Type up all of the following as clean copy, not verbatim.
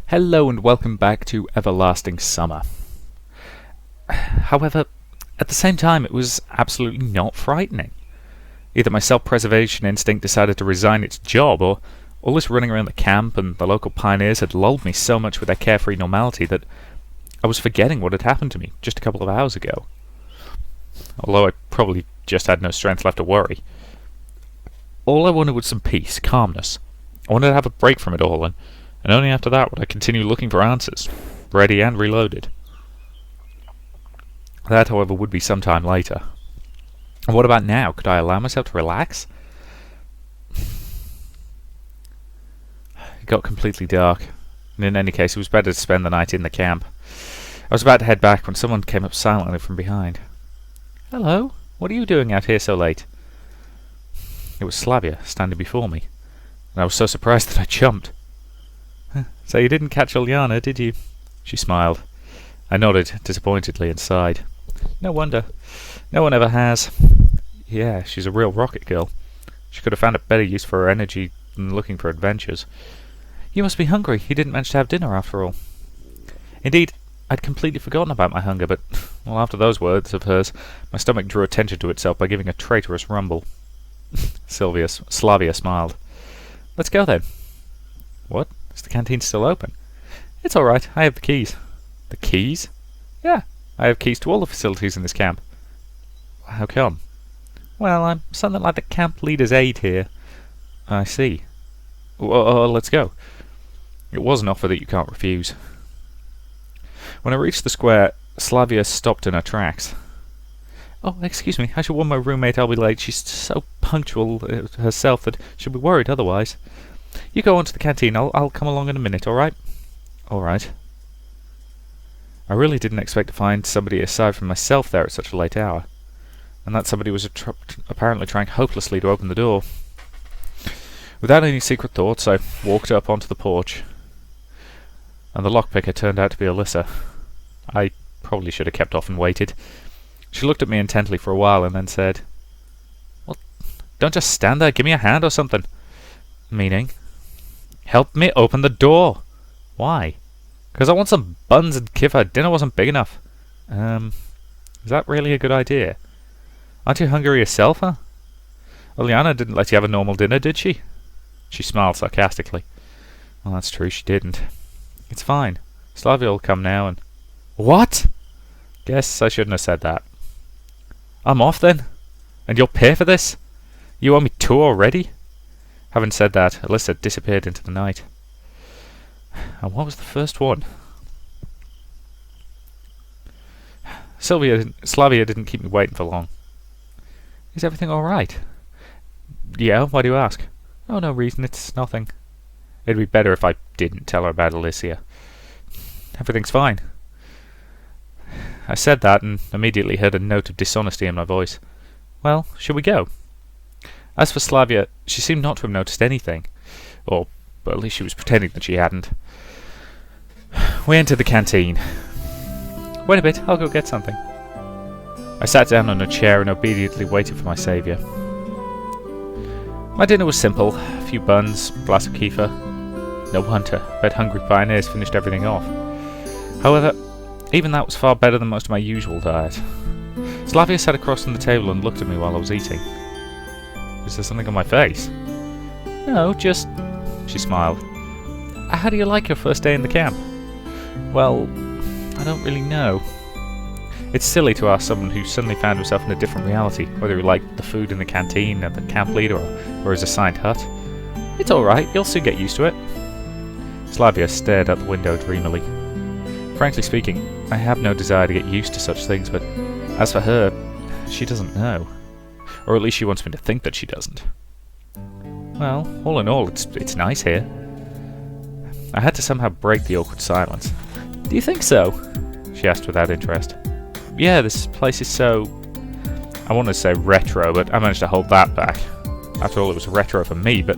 Hello and welcome back to Everlasting Summer. However, at the same time it was absolutely not frightening. Either my self-preservation instinct decided to resign its job, or all this running around the camp and the local pioneers had lulled me so much with their carefree normality that I was forgetting what had happened to me just a couple of hours ago. Although I probably just had no strength left to worry. All I wanted was some peace, calmness. I wanted to have a break from it all, and only after that would I continue looking for answers, ready and reloaded. That, however, would be some time later. And what about now? Could I allow myself to relax? It got completely dark, and in any case it was better to spend the night in the camp. I was about to head back when someone came up silently from behind. "Hello, what are you doing out here so late?" It was Slavia, standing before me, and I was so surprised that I jumped. "So you didn't catch Ulyana, did you?" She smiled. I nodded disappointedly and sighed. "No wonder. No one ever has. Yeah, she's a real rocket girl. She could have found a better use for her energy than looking for adventures." "You must be hungry. You didn't manage to have dinner after all." Indeed, I'd completely forgotten about my hunger, but, well, after those words of hers, my stomach drew attention to itself by giving a traitorous rumble. Slavia smiled. "Let's go then." "What? Is the canteen still open?" "It's all right. I have the keys." "The keys?" "Yeah, I have keys to all the facilities in this camp." "How come?" "Well, I'm something like the camp leader's aide here." "I see. Well, let's go." It was an offer that you can't refuse. When I reached the square, Slavia stopped in her tracks. "Oh, excuse me, I should warn my roommate I'll be late. She's so punctual herself that she'll be worried otherwise. You go on to the canteen. I'll come along in a minute, all right?" "All right." I really didn't expect to find somebody aside from myself there at such a late hour, and that somebody was apparently trying hopelessly to open the door. Without any secret thoughts, I walked up onto the porch, and the lockpicker turned out to be Alyssa. I probably should have kept off and waited. She looked at me intently for a while and then said, "Well, don't just stand there. Give me a hand or something." "Meaning?" "Help me open the door." "Why?" "'Cause I want some buns and kiffer. Dinner wasn't big enough." Is that really a good idea? Aren't you hungry yourself, huh? Ulyana didn't let you have a normal dinner, did she?" She smiled sarcastically. "Well, that's true, she didn't. It's fine. Slavia will come now and—" "What?" "Guess I shouldn't have said that." "I'm off then? And you'll pay for this? You owe me 2 already?" Having said that, Alyssa disappeared into the night. And what was the first one? Slavia didn't keep me waiting for long. "Is everything all right?" "Yeah, why do you ask?" "Oh, no reason, it's nothing." It'd be better if I didn't tell her about Alicia. "Everything's fine." I said that and immediately heard a note of dishonesty in my voice. "Well, shall we go?" As for Slavia, she seemed not to have noticed anything, or at least she was pretending that she hadn't. We entered the canteen. "Wait a bit, I'll go get something." I sat down on a chair and obediently waited for my saviour. My dinner was simple: a few buns, a glass of kefir. No wonder, I bet hungry pioneers finished everything off. However, even that was far better than most of my usual diet. Slavia sat across from the table and looked at me while I was eating. "Is there something on my face?" "No, just—" She smiled. "How do you like your first day in the camp?" "Well, I don't really know. It's silly to ask someone who suddenly found himself in a different reality whether he liked the food in the canteen or the camp leader or his assigned hut. It's alright, you'll soon get used to it." Slavia stared out the window dreamily. Frankly speaking, I have no desire to get used to such things, but as for her, she doesn't know. Or at least she wants me to think that she doesn't. Well, all in all, it's nice here. I had to somehow break the awkward silence. "Do you think so?" she asked without interest. "Yeah, this place is so—" I wanted to say retro, but I managed to hold that back. After all, it was retro for me, but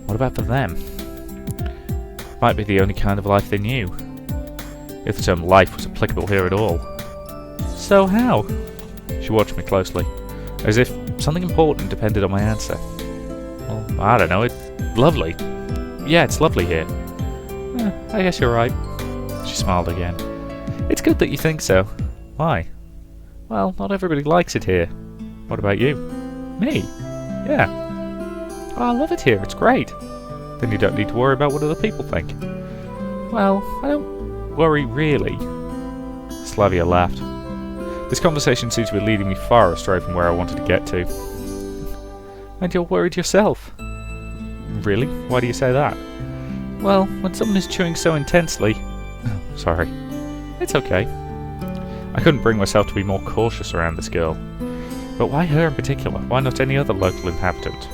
what about for them? It might be the only kind of life they knew. If the term life was applicable here at all. "So how?" She watched me closely, as if something important depended on my answer. "Well, I don't know, it's lovely. Yeah, it's lovely here." I guess you're right. She smiled again. It's good that you think so. Why? Well, not everybody likes it here. What about you? Me? Yeah. Oh, I love it here, it's great. Then you don't need to worry about what other people think. Well, I don't worry really. Slavia laughed. This conversation seems to be leading me far astray from where I wanted to get to. And you're worried yourself. Really? Why do you say that? Well, when someone is chewing so intensely... Oh, sorry. It's okay. I couldn't bring myself to be more cautious around this girl. But why her in particular? Why not any other local inhabitant?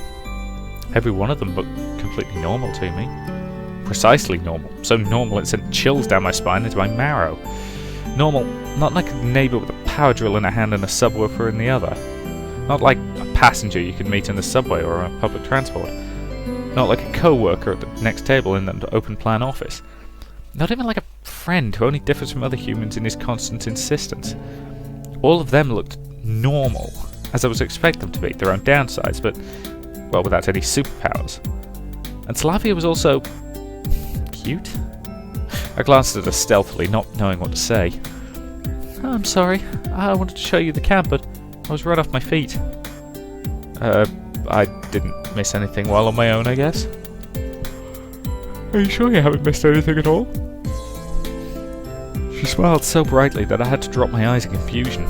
Every one of them looked completely normal to me. Precisely normal. So normal it sent chills down my spine into my marrow. Normal, not like a neighbour with a power drill in a hand and a subwoofer in the other. Not like a passenger you could meet in the subway or on public transport. Not like a co-worker at the next table in an open-plan office. Not even like a friend who only differs from other humans in his constant insistence. All of them looked normal, as I would expect them to be, their own downsides, but, well, without any superpowers. And Slavia was also... cute? I glanced at her stealthily, not knowing what to say. Oh, I'm sorry. I wanted to show you the camp, but I was right off my feet. I didn't miss anything while on my own, I guess. Are you sure you haven't missed anything at all? She smiled so brightly that I had to drop my eyes in confusion.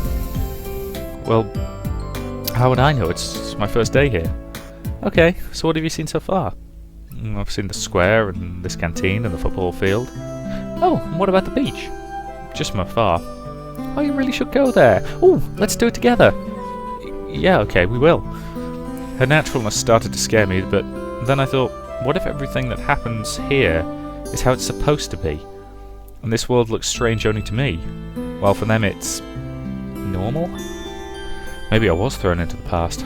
Well, how would I know? It's my first day here. Okay, so what have you seen so far? I've seen the square and this canteen and the football field. Oh, and what about the beach? Just from afar. Oh, you really should go there. Oh, let's do it together. Yeah, okay, we will. Her naturalness started to scare me, but then I thought, what if everything that happens here is how it's supposed to be? And this world looks strange only to me, while for them it's... normal? Maybe I was thrown into the past.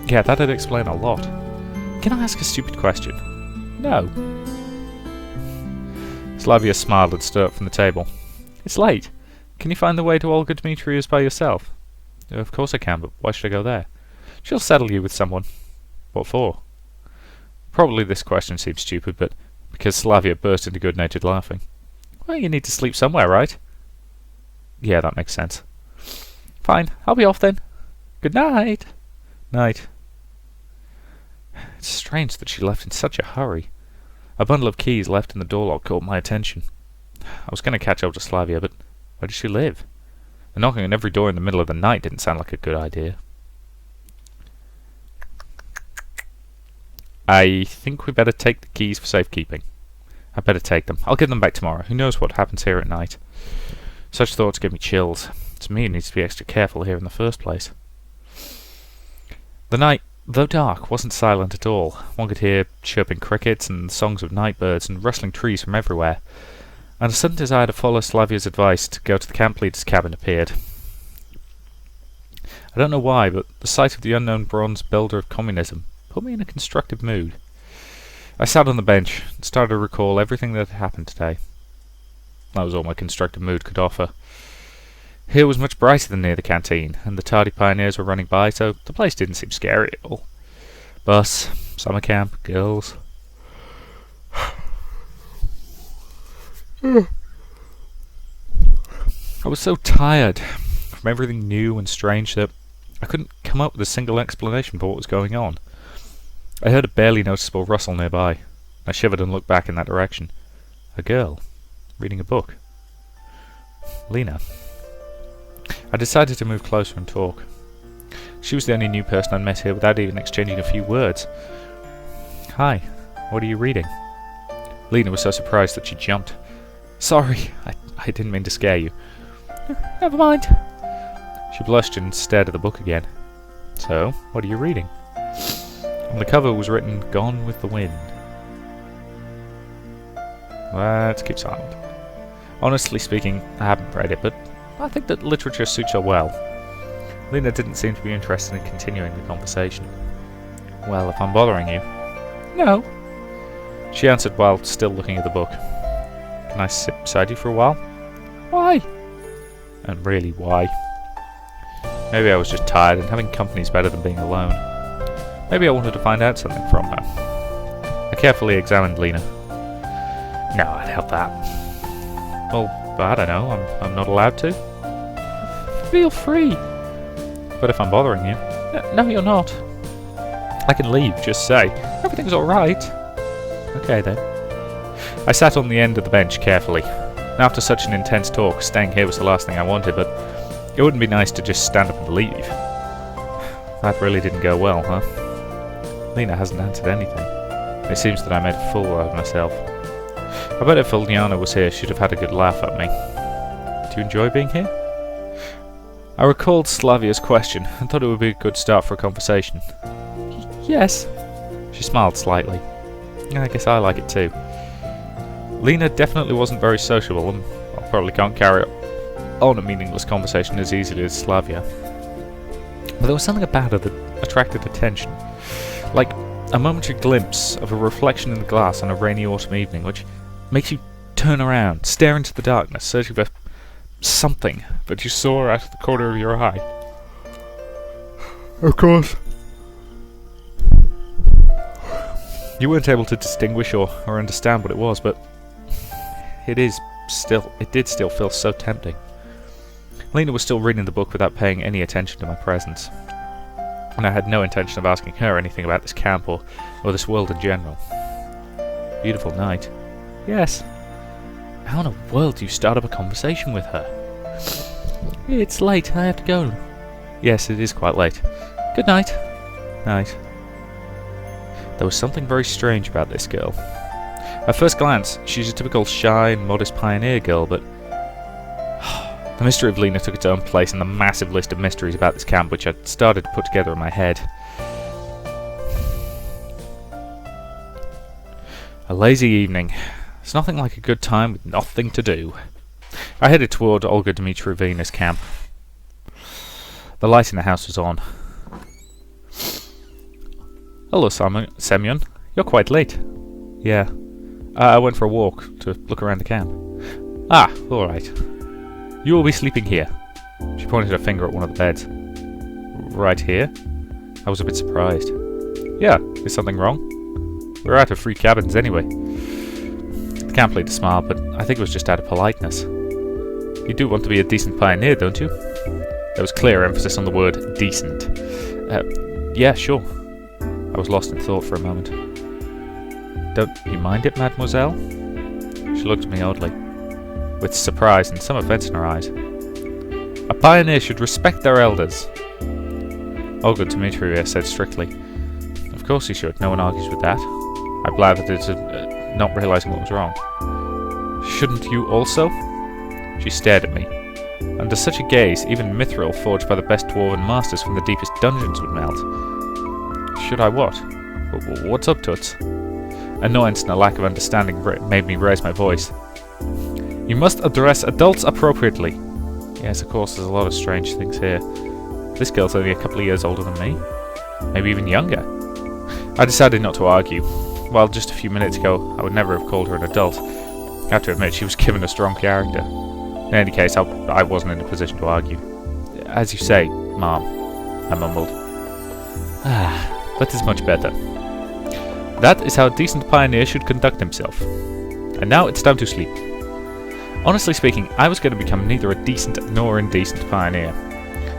Yeah, that'd explain a lot. Can I ask a stupid question? No. Slavia smiled and stood up from the table. It's late. Can you find the way to Olga Dmitriev's by yourself? Of course I can, but why should I go there? She'll settle you with someone. What for? Probably this question seems stupid, but because Slavia burst into good-natured laughing. Well, you need to sleep somewhere, right? Yeah, that makes sense. Fine, I'll be off then. Good night. Night. It's strange that she left in such a hurry. A bundle of keys left in the door lock caught my attention. I was going to catch up to Slavia, but where does she live? And knocking on every door in the middle of the night didn't sound like a good idea. I think we better take the keys for safekeeping. I better take them. I'll give them back tomorrow. Who knows what happens here at night? Such thoughts give me chills. It's me who needs to be extra careful here in the first place. The night, though dark, wasn't silent at all. One could hear chirping crickets and songs of night birds and rustling trees from everywhere. And a sudden desire to follow Slavia's advice to go to the camp leader's cabin appeared. I don't know why, but the sight of the unknown bronze builder of communism put me in a constructive mood. I sat on the bench and started to recall everything that had happened today. That was all my constructive mood could offer. Here was much brighter than near the canteen, and the tardy pioneers were running by, so the place didn't seem scary at all. Bus, summer camp, girls... I was so tired from everything new and strange that I couldn't come up with a single explanation for what was going on. I heard a barely noticeable rustle nearby. I shivered and looked back in that direction. A girl, reading a book. Lena. I decided to move closer and talk. She was the only new person I'd met here without even exchanging a few words. Hi, what are you reading? Lena was so surprised that she jumped. Sorry, I didn't mean to scare you. Never mind. She blushed and stared at the book again. So, what are you reading? On the cover was written, Gone with the Wind. Let's keep silent. Honestly speaking, I haven't read it, but I think that literature suits her well. Lena didn't seem to be interested in continuing the conversation. Well, if I'm bothering you... No. She answered while still looking at the book. Can I sit beside you for a while? Why? And really, why? Maybe I was just tired and having company's better than being alone. Maybe I wanted to find out something from her. I carefully examined Lena. No, I'd help that. Well, I don't know. I'm not allowed to. Feel free. But if I'm bothering you... No, you're not. I can leave, just say. Everything's alright. Okay, then. I sat on the end of the bench carefully. After such an intense talk, staying here was the last thing I wanted, but it wouldn't be nice to just stand up and leave. That really didn't go well, huh? Lena hasn't answered anything. It seems that I made a fool out of myself. I bet if Ulyana was here, she'd have had a good laugh at me. Do you enjoy being here? I recalled Slavia's question and thought it would be a good start for a conversation. Yes. She smiled slightly. I guess I like it too. Lena definitely wasn't very sociable, and I probably can't carry on a meaningless conversation as easily as Slavia. But there was something about her that attracted attention. Like a momentary glimpse of a reflection in the glass on a rainy autumn evening, which makes you turn around, stare into the darkness, searching for something that you saw out of the corner of your eye. Of course. You weren't able to distinguish or understand what it was, but it did still feel so tempting. Lena was still reading the book without paying any attention to my presence, and I had no intention of asking her anything about this camp or this world in general. Beautiful night. Yes. How in the world do you start up a conversation with her? It's late, I have to go. Yes, it is quite late. Good night. Night. There was something very strange about this girl. At first glance, she's a typical shy and modest pioneer girl, but the mystery of Lena took its own place in the massive list of mysteries about this camp which I'd started to put together in my head. A lazy evening. It's nothing like a good time with nothing to do. I headed toward Olga Dmitrievna's camp. The light in the house was on. Hello, Semyon. You're quite late. Yeah. I went for a walk to look around the camp. Ah, alright. You will be sleeping here. She pointed her finger at one of the beds. Right here? I was a bit surprised. Yeah, is something wrong? We're out of free cabins anyway. The camp leader smiled, but I think it was just out of politeness. You do want to be a decent pioneer, don't you? There was clear emphasis on the word decent. Yeah, sure. I was lost in thought for a moment. Don't you mind it, mademoiselle? She looked at me oddly, with surprise and some offence in her eyes. A pioneer should respect their elders. Olga Dmitrievna said strictly. Of course he should, no one argues with that. I blathered into not realising what was wrong. Shouldn't you also? She stared at me. Under such a gaze, even mithril forged by the best dwarven masters from the deepest dungeons would melt. Should I what? What's up, Toots? Annoyance and a lack of understanding made me raise my voice. You must address adults appropriately. Yes, of course, there's a lot of strange things here. This girl's only a couple of years older than me. Maybe even younger. I decided not to argue. While just a few minutes ago, I would never have called her an adult. I have to admit, she was given a strong character. In any case, I wasn't in a position to argue. As you say, Mom, I mumbled. That is much better. That is how a decent pioneer should conduct himself. And now it's time to sleep. Honestly speaking, I was going to become neither a decent nor indecent pioneer.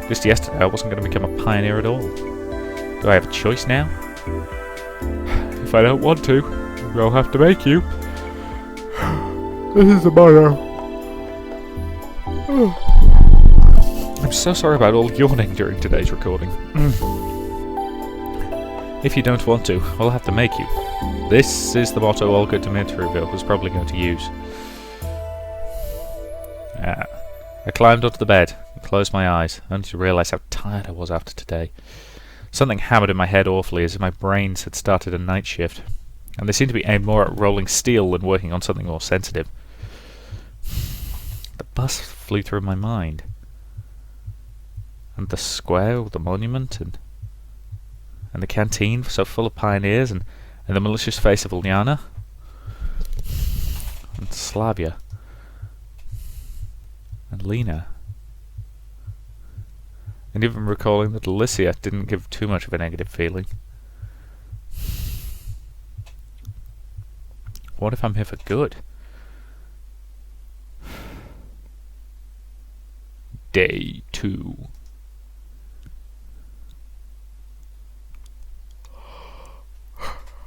Just yesterday, I wasn't going to become a pioneer at all. Do I have a choice now? If I don't want to, I'll have to make you. This is the motto. I'm so sorry about all yawning during today's recording. If you don't want to, I'll have to make you. This is the motto Olga Dmitrievna was probably going to use. I climbed onto the bed and closed my eyes, only to realise how tired I was after today. Something hammered in my head awfully, as if my brains had started a night shift, and they seemed to be aimed more at rolling steel than working on something more sensitive. The bus flew through my mind. And the square with the monument, and the canteen so full of pioneers, and the malicious face of Ulyana, and Slavia, and Lena, and even recalling that Alicia didn't give too much of a negative feeling. What if I'm here for good? Day 2.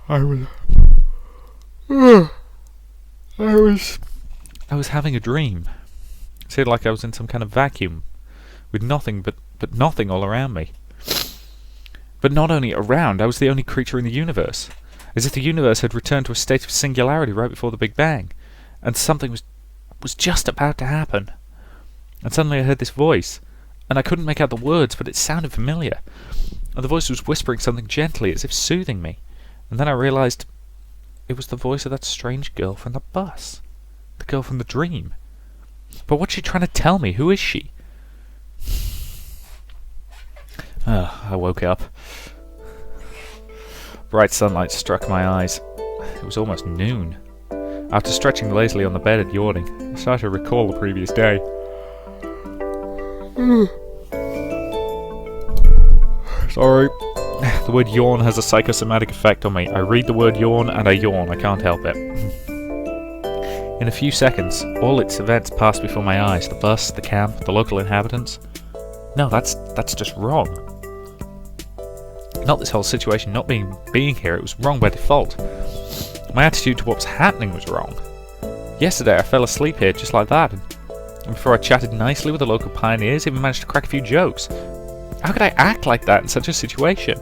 I was having a dream. It seemed like I was in some kind of vacuum, with nothing but nothing all around me. But not only around, I was the only creature in the universe, as if the universe had returned to a state of singularity right before the Big Bang, and something was just about to happen. And suddenly I heard this voice, and I couldn't make out the words, but it sounded familiar. And the voice was whispering something gently, as if soothing me. And then I realized it was the voice of that strange girl from the bus. The girl from the dream. But what's she trying to tell me? Who is she? I woke up. Bright sunlight struck my eyes. It was almost noon. After stretching lazily on the bed and yawning, I started to recall the previous day. Sorry. The word yawn has a psychosomatic effect on me. I read the word yawn and I yawn. I can't help it. In a few seconds, all its events passed before my eyes. The bus, the camp, the local inhabitants. No, that's just wrong. Not this whole situation not being here, it was wrong by default. My attitude to what was happening was wrong. Yesterday I fell asleep here just like that, and before I chatted nicely with the local pioneers, even managed to crack a few jokes. How could I act like that in such a situation?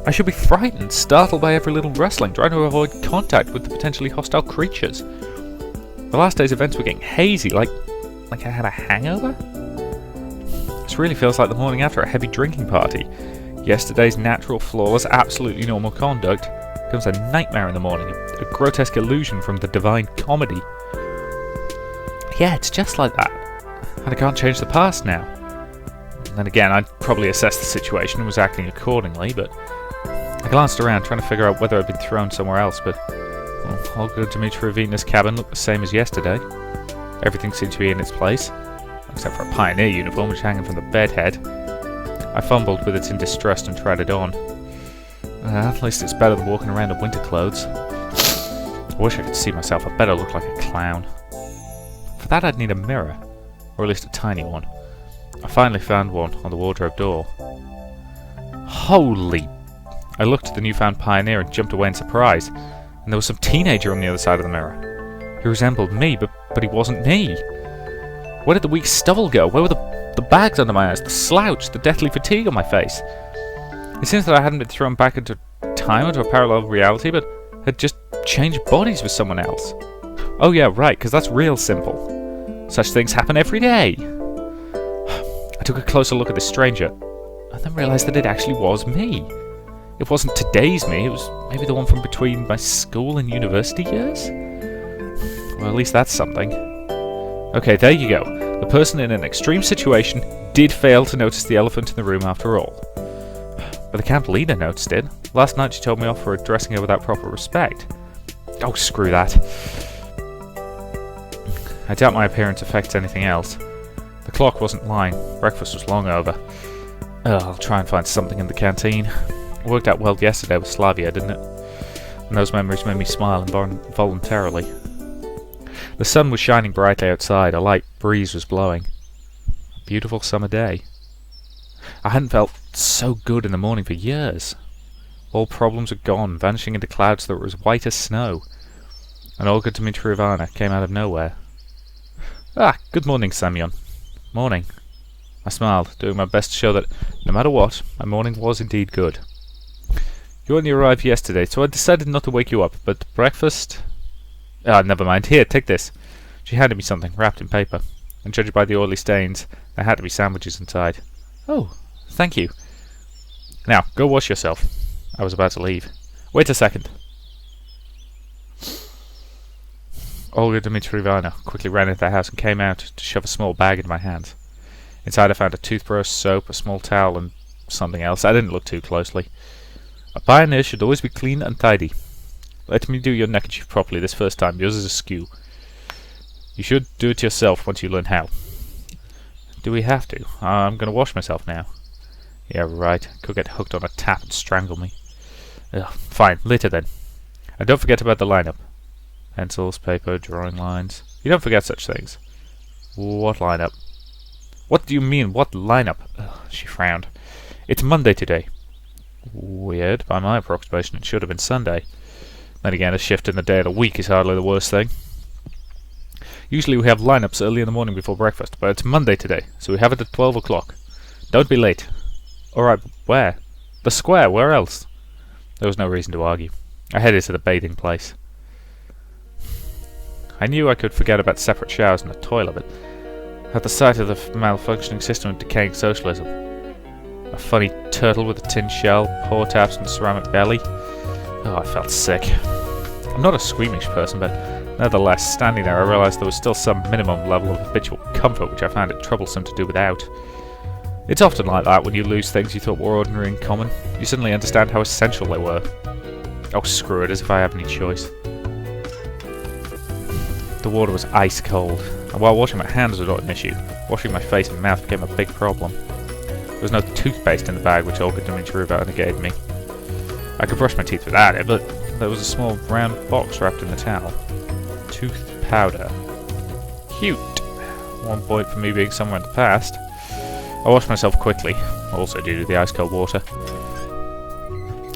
I should be frightened, startled by every little rustling, trying to avoid contact with the potentially hostile creatures. The last day's events were getting hazy, like I had a hangover? This really feels like the morning after a heavy drinking party. Yesterday's natural, flawless, absolutely normal conduct becomes a nightmare in the morning, a grotesque illusion from the Divine Comedy. Yeah, it's just like that. And I can't change the past now. Then again, I'd probably assessed the situation and was acting accordingly, but I glanced around trying to figure out whether I'd been thrown somewhere else, but Olga Dmitrievna's cabin looked the same as yesterday. Everything seemed to be in its place, except for a pioneer uniform which hanging from the bedhead. I fumbled with it in distrust and tried it on. At least it's better than walking around in winter clothes. I wish I could see myself. I better look like a clown. For that I'd need a mirror, or at least a tiny one. I finally found one on the wardrobe door. Holy! I looked at the newfound pioneer and jumped away in surprise, and there was some teenager on the other side of the mirror. He resembled me, but he wasn't me. Where did the weak stubble go? Where were the bags under my eyes, the slouch, the deathly fatigue on my face? It seems that I hadn't been thrown back into time, into a parallel reality, but had just changed bodies with someone else. Oh yeah, right, because that's real simple. Such things happen every day. I took a closer look at this stranger, and then realised that it actually was me. It wasn't today's me, it was maybe the one from between my school and university years? Well, at least that's something. Okay, there you go. The person in an extreme situation did fail to notice the elephant in the room after all. But the camp leader noticed it. Last night she told me off for addressing her without proper respect. Oh, screw that. I doubt my appearance affects anything else. The clock wasn't lying. Breakfast was long over. I'll try and find something in the canteen. It worked out well yesterday with Slavia, didn't it? And those memories made me smile involuntarily. The sun was shining brightly outside. A light breeze was blowing. A beautiful summer day. I hadn't felt so good in the morning for years. All problems were gone, vanishing into clouds that were as white as snow. And Olga Dmitrievna came out of nowhere. Ah, good morning, Semyon. Morning. I smiled, doing my best to show that, no matter what, my morning was indeed good. You only arrived yesterday, so I decided not to wake you up, but breakfast... never mind. Here, take this. She handed me something, wrapped in paper, and judging by the oily stains, there had to be sandwiches inside. Oh, thank you. Now, go wash yourself. I was about to leave. Wait a second. Olga Dmitrievna quickly ran into the house and came out to shove a small bag into my hands. Inside I found a toothbrush, soap, a small towel, and something else. I didn't look too closely. A pioneer should always be clean and tidy. Let me do your neckerchief properly this first time. Yours is askew. You should do it yourself once you learn how. Do we have to? I'm going to wash myself now. Yeah, right. Could get hooked on a tap and strangle me. Fine, later then. And don't forget about the lineup. Pencils, paper, drawing lines. You don't forget such things. What lineup? What do you mean, what lineup? Ugh, she frowned. It's Monday today. Weird. By my approximation, it should have been Sunday. Then again, a shift in the day of the week is hardly the worst thing. Usually we have lineups early in the morning before breakfast, but it's Monday today, so we have it at 12 o'clock. Don't be late. Alright, where? The square, where else? There was no reason to argue. I headed to the bathing place. I knew I could forget about separate showers and a toilet, but at the sight of the malfunctioning system of decaying socialism, a funny turtle with a tin shell, pour taps and a ceramic belly, oh, I felt sick. I'm not a squeamish person, but nevertheless, standing there I realised there was still some minimum level of habitual comfort which I found it troublesome to do without. It's often like that when you lose things you thought were ordinary and common. You suddenly understand how essential they were. Oh, screw it, as if I had any choice. The water was ice cold, and while washing my hands was not an issue, washing my face and mouth became a big problem. There was no toothpaste in the bag which Olga Dimitrievna gave me. I could brush my teeth without it, but there was a small round box wrapped in the towel. Tooth powder. Cute. 1 point for me being somewhere in the past. I washed myself quickly, also due to the ice-cold water.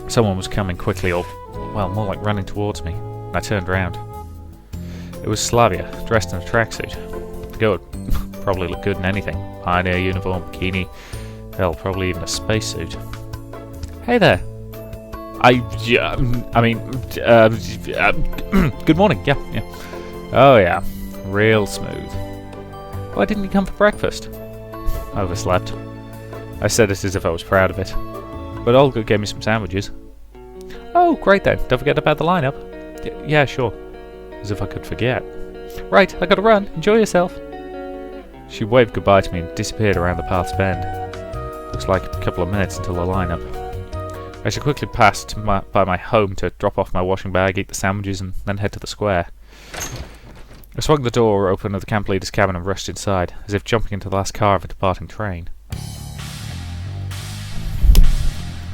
Someone was coming quickly, or, well, more like running towards me, and I turned round. It was Slavia, dressed in a tracksuit. Good. Probably looked good in anything. Pioneer uniform, bikini, hell, probably even a spacesuit. Hey there! Good morning, yeah. Oh yeah, real smooth. Why didn't you come for breakfast? Overslept. I said it as if I was proud of it. But Olga gave me some sandwiches. Oh, great then. Don't forget about the lineup. Yeah, sure. As if I could forget. Right, I gotta run. Enjoy yourself. She waved goodbye to me and disappeared around the path's bend. Looks like a couple of minutes until the lineup. I should quickly pass by my home to drop off my washing bag, eat the sandwiches, and then head to the square. I swung the door open of the camp leader's cabin and rushed inside, as if jumping into the last car of a departing train.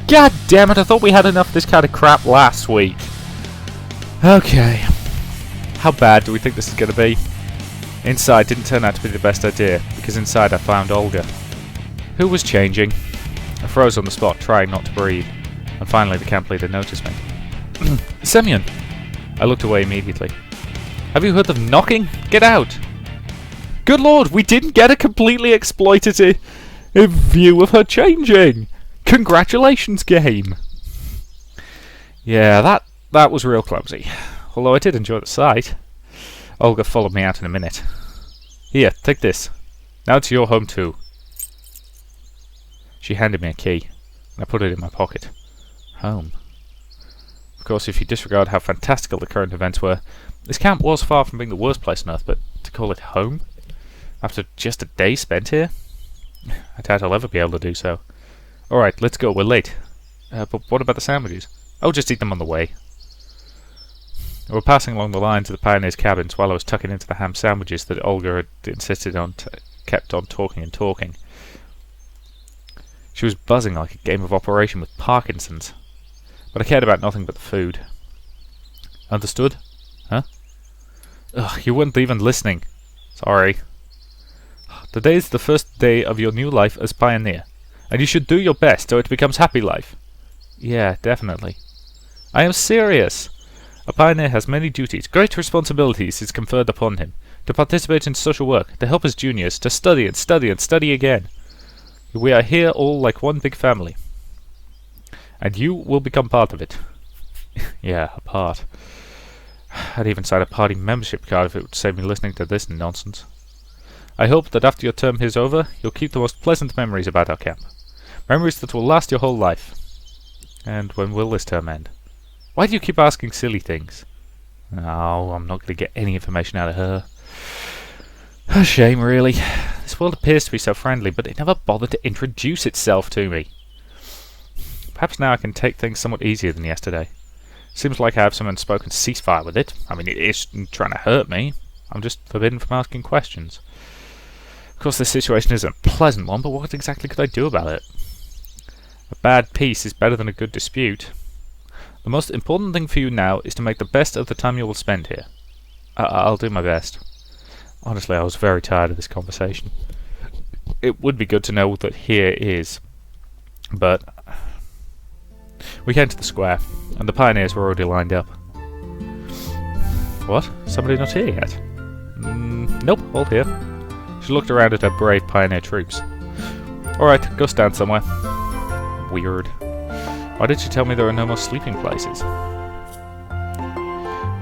God damn it, I thought we had enough of this kind of crap last week. Okay. How bad do we think this is going to be? Inside didn't turn out to be the best idea, because inside I found Olga. Who was changing? I froze on the spot, trying not to breathe, and finally the camp leader noticed me. Semyon! I looked away immediately. Have you heard them knocking? Get out! Good lord, we didn't get a completely exploitative view of her changing! Congratulations, game! Yeah, that was real clumsy. Although I did enjoy the sight. Olga followed me out in a minute. Here, take this. Now it's your home too. She handed me a key, and I put it in my pocket. Home. Of course, if you disregard how fantastical the current events were, this camp was far from being the worst place on Earth, but to call it home? After just a day spent here? I doubt I'll ever be able to do so. Alright, let's go, we're late. But what about the sandwiches? I'll just eat them on the way. We were passing along the lines of the pioneers' cabins while I was tucking into the ham sandwiches that Olga had insisted on kept on talking and talking. She was buzzing like a game of Operation with Parkinson's. But I cared about nothing but the food. Understood? Huh? Ugh, you weren't even listening. Sorry. Today is the first day of your new life as pioneer, and you should do your best so it becomes happy life. Yeah, definitely. I am serious. A pioneer has many duties, great responsibilities is conferred upon him. To participate in social work, to help his juniors, to study and study and study again. We are here all like one big family. And you will become part of it. Yeah, a part. I'd even sign a party membership card if it would save me listening to this nonsense. I hope that after your term here is over, you'll keep the most pleasant memories about our camp. Memories that will last your whole life. And when will this term end? Why do you keep asking silly things? Oh, I'm not going to get any information out of her. A shame, really. This world appears to be so friendly, but it never bothered to introduce itself to me. Perhaps now I can take things somewhat easier than yesterday. Seems like I have some unspoken ceasefire with it. I mean, it is trying to hurt me. I'm just forbidden from asking questions. Of course, this situation isn't a pleasant one, but what exactly could I do about it? A bad peace is better than a good dispute. The most important thing for you now is to make the best of the time you will spend here. I'll do my best. Honestly, I was very tired of this conversation. it would be good to know that here is. But we came to the square, and the pioneers were already lined up. What? Somebody not here yet? Nope, all here. She looked around at her brave pioneer troops. Alright, go stand somewhere. Weird. Why did she tell me there are no more sleeping places?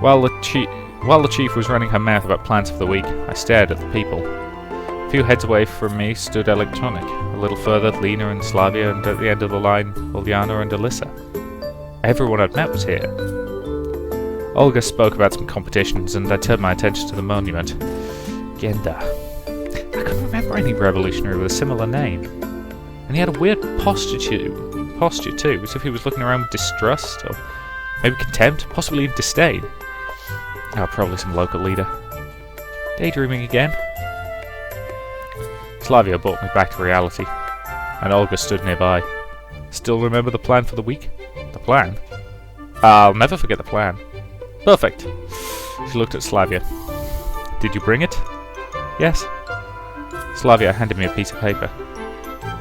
While the chief was running her mouth about plans for the week, I stared at the people. A few heads away from me stood Electronic. A little further, Lena and Slavia, and at the end of the line, Uliana and Alyssa. Everyone I'd met was here. Olga spoke about some competitions, and I turned my attention to the monument. Genda. I couldn't remember any revolutionary with a similar name. And he had a weird posture too, as if he was looking around with distrust, or maybe contempt, possibly even disdain. Oh, probably some local leader. Daydreaming again? Slavia brought me back to reality, and Olga stood nearby. Still remember the plan for the week? The plan? I'll never forget the plan. Perfect. She looked at Slavia. Did you bring it? Yes. Slavia handed me a piece of paper.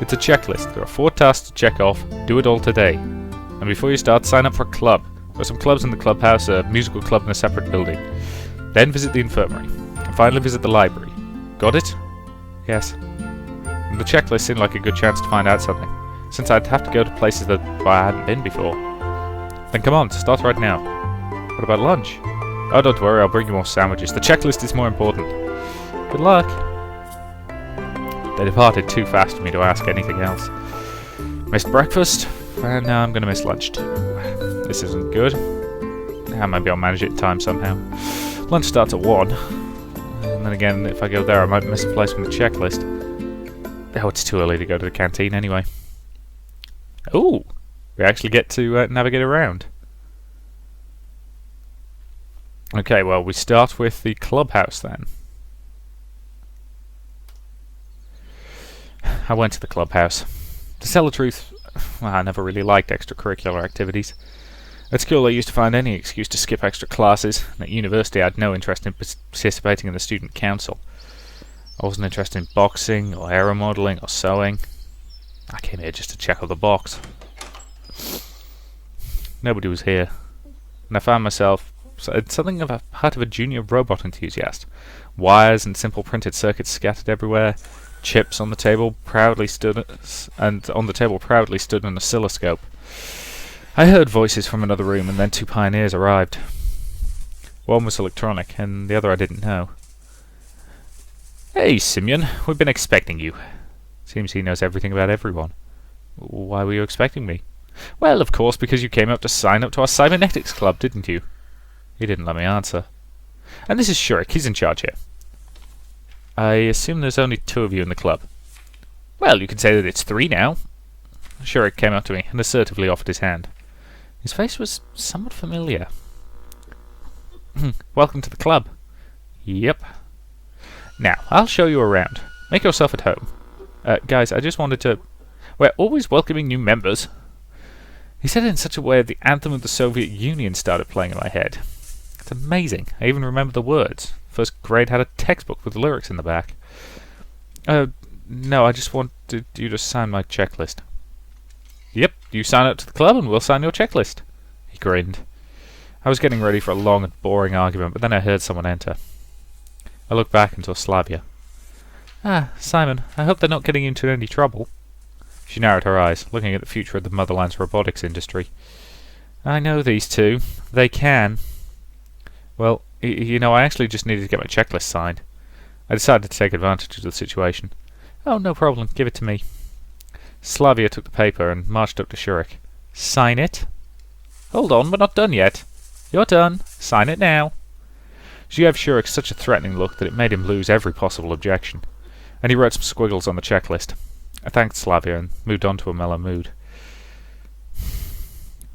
It's a checklist. There are 4 tasks to check off. Do it all today. And before you start, sign up for a club. There are some clubs in the clubhouse, a musical club in a separate building. Then visit the infirmary. And finally visit the library. Got it? Yes. And the checklist seemed like a good chance to find out something, since I'd have to go to places that I hadn't been before. Then come on, start right now. What about lunch? Oh, don't worry, I'll bring you more sandwiches. The checklist is more important. Good luck. They departed too fast for me to ask anything else. Missed breakfast, and now I'm going to miss lunch too. This isn't good. Maybe I'll manage it in time somehow. Lunch starts at 1. And then again, if I go there, I might miss a place from the checklist. Oh, it's too early to go to the canteen anyway. Ooh! We actually get to navigate around. Okay, well, we start with the clubhouse then. I went to the clubhouse. To tell the truth, well, I never really liked extracurricular activities. At school I used to find any excuse to skip extra classes, and at university I had no interest in participating in the student council. I wasn't interested in boxing, or aeromodelling, or sewing. I came here just to check off the box. Nobody was here, and I found myself something of a part of a junior robot enthusiast. Wires and simple printed circuits scattered everywhere. Chips on the table proudly stood, and on the table proudly stood an oscilloscope. I heard voices from another room, and then 2 pioneers arrived. One was Electronic, and the other I didn't know. Hey, Simeon, we've been expecting you. Seems he knows everything about everyone. Why were you expecting me? Well, of course, because you came up to sign up to our cybernetics club, didn't you? He didn't let me answer. And this is Shurik, he's in charge here. I assume there's only 2 of you in the club. Well, you could say that it's 3 now. Shurik came up to me and assertively offered his hand. His face was somewhat familiar. Welcome to the club. Yep. Now, I'll show you around. Make yourself at home. Guys, I just wanted to... We're always welcoming new members. He said it in such a way that the anthem of the Soviet Union started playing in my head. It's amazing. I even remember the words. First grade had a textbook with lyrics in the back. No, I just wanted you to sign my checklist. Yep, you sign up to the club and we'll sign your checklist. He grinned. I was getting ready for a long and boring argument, but then I heard someone enter. I looked back and saw Slavia. Ah, Simon, I hope they're not getting you into any trouble. She narrowed her eyes, looking at the future of the motherland's robotics industry. I know these 2. They can. Well, you know, I actually just needed to get my checklist signed. I decided to take advantage of the situation. Oh, no problem. Give it to me. Slavia took the paper and marched up to Shurik. Sign it? Hold on, we're not done yet. You're done. Sign it now. She gave Shurik such a threatening look that it made him lose every possible objection, and he wrote some squiggles on the checklist. I thanked Slavia and moved on to a mellow mood.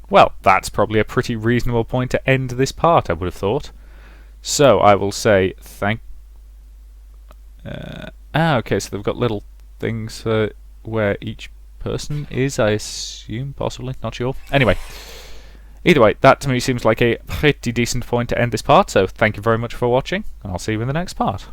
Well, that's probably a pretty reasonable point to end this part, I would have thought. So, I will say okay, so they've got little things where each person is, I assume, possibly, not sure. Anyway, either way, that to me seems like a pretty decent point to end this part, so thank you very much for watching, and I'll see you in the next part.